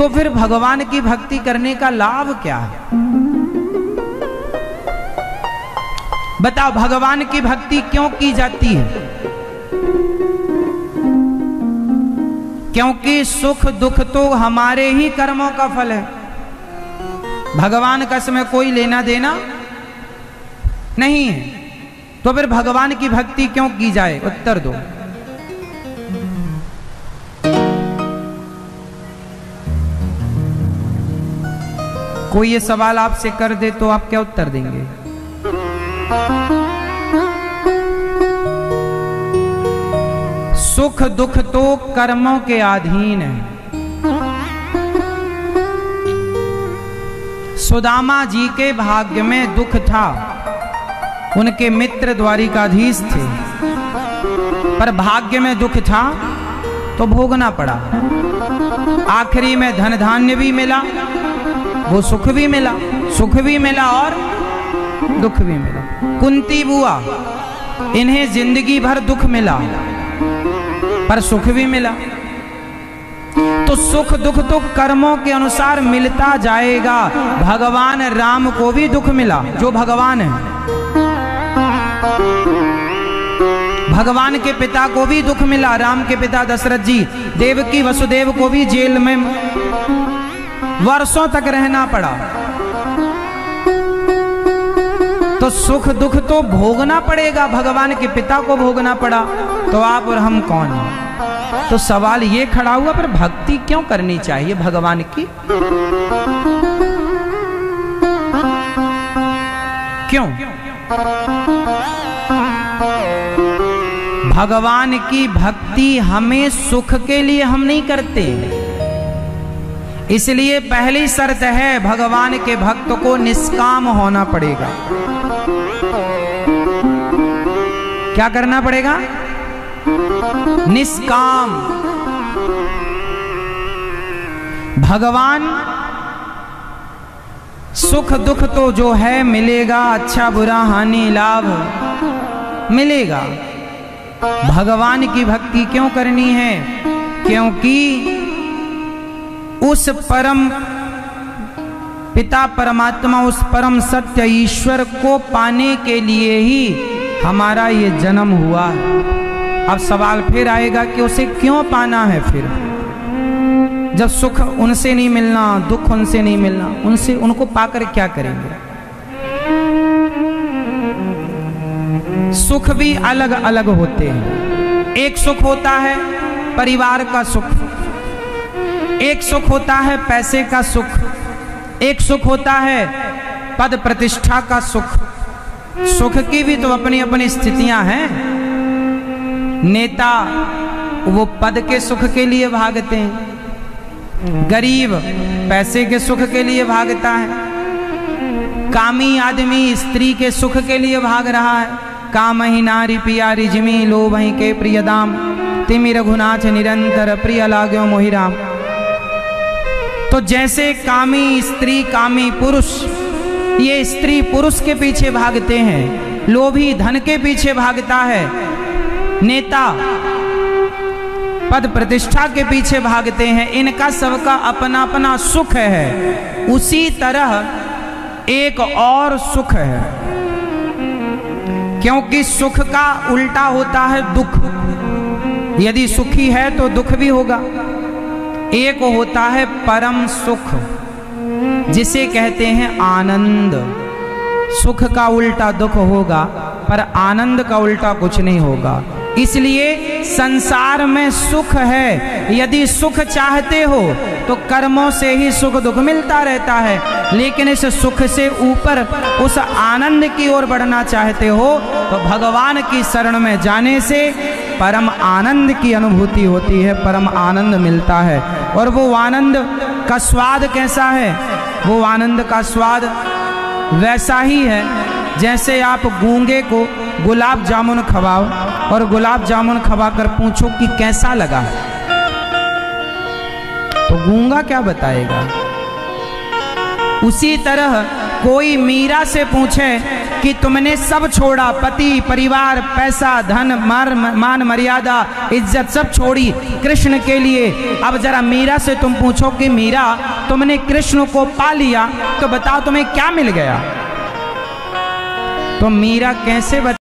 तो फिर भगवान की भक्ति करने का लाभ क्या है? बताओ, भगवान की भक्ति क्यों की जाती है? क्योंकि सुख दुख तो हमारे ही कर्मों का फल है। भगवान का इसमें कोई लेना देना नहीं है। तो फिर भगवान की भक्ति क्यों की जाए? उत्तर दो। कोई ये सवाल आपसे कर दे तो आप क्या उत्तर देंगे? सुख दुख तो कर्मों के अधीन है। सुदामा जी के भाग्य में दुख था, उनके मित्र द्वारिकाधीश थे, पर भाग्य में दुख था तो भोगना पड़ा। आखिरी में धन धान्य भी मिला, वो सुख भी मिला, सुख भी मिला और दुख भी मिला। कुंती बुआ, इन्हें जिंदगी भर दुख मिला पर सुख भी मिला। तो सुख दुख तो कर्मों के अनुसार मिलता जाएगा। भगवान राम को भी दुख मिला, जो भगवान है। भगवान के पिता को भी दुख मिला, राम के पिता दशरथ जी। देवकी वसुदेव को भी जेल में वर्षों तक रहना पड़ा। तो सुख दुख तो भोगना पड़ेगा, भगवान के पिता को भोगना पड़ा, तो आप और हम कौन हैं? तो सवाल ये खड़ा हुआ, पर भक्ति क्यों करनी चाहिए भगवान की? क्यों? भगवान की भक्ति हमें सुख के लिए हम नहीं करते। इसलिए पहली शर्त है, भगवान के भक्त को निष्काम होना पड़ेगा। क्या करना पड़ेगा? निष्काम। भगवान सुख दुख तो जो है मिलेगा, अच्छा बुरा हानि लाभ मिलेगा। भगवान की भक्ति क्यों करनी है? क्योंकि उस परम पिता परमात्मा, उस परम सत्य ईश्वर को पाने के लिए ही हमारा ये जन्म हुआ। अब सवाल फिर आएगा कि उसे क्यों पाना है? फिर जब सुख उनसे नहीं मिलना, दुख उनसे नहीं मिलना, उनको पाकर क्या करेंगे? सुख भी अलग अलग होते हैं। एक सुख होता है परिवार का सुख, एक सुख होता है पैसे का सुख, एक सुख होता है पद प्रतिष्ठा का सुख। सुख की भी तो अपनी अपनी स्थितियां हैं। नेता वो पद के सुख के लिए भागते हैं, गरीब पैसे के सुख के लिए भागता है, कामी आदमी स्त्री के सुख के लिए भाग रहा है। काम ही नारी पियारी जिमी लोभ ही के प्रिय दाम, तिमि रघुनाथ निरंतर प्रिय लाग्यो मोहि राम। तो जैसे कामी स्त्री कामी पुरुष, ये स्त्री पुरुष के पीछे भागते हैं, लोभी धन के पीछे भागता है, नेता पद प्रतिष्ठा के पीछे भागते हैं। इनका सबका अपना अपना सुख है। उसी तरह एक और सुख है, क्योंकि सुख का उल्टा होता है दुख। यदि सुखी है तो दुख भी होगा। एक होता है परम सुख, जिसे कहते हैं आनंद। सुख का उल्टा दुख होगा, पर आनंद का उल्टा कुछ नहीं होगा। इसलिए संसार में सुख है। यदि सुख चाहते हो तो कर्मों से ही सुख दुख मिलता रहता है, लेकिन इस सुख से ऊपर उस आनंद की ओर बढ़ना चाहते हो तो भगवान की शरण में जाने से परम आनंद की अनुभूति होती है, परम आनंद मिलता है। और वो आनंद का स्वाद कैसा है? वो आनंद का स्वाद वैसा ही है जैसे आप गूंगे को गुलाब जामुन खवाओ और गुलाब जामुन खवाकर पूछो कि कैसा लगा, तो गूंगा क्या बताएगा? उसी तरह कोई मीरा से पूछे कि तुमने सब छोड़ा, पति परिवार पैसा धन मान मर्यादा इज्जत सब छोड़ी कृष्ण के लिए, अब जरा मीरा से तुम पूछो कि मीरा तुमने कृष्ण को पा लिया तो बताओ तुम्हें क्या मिल गया। तो मीरा कैसे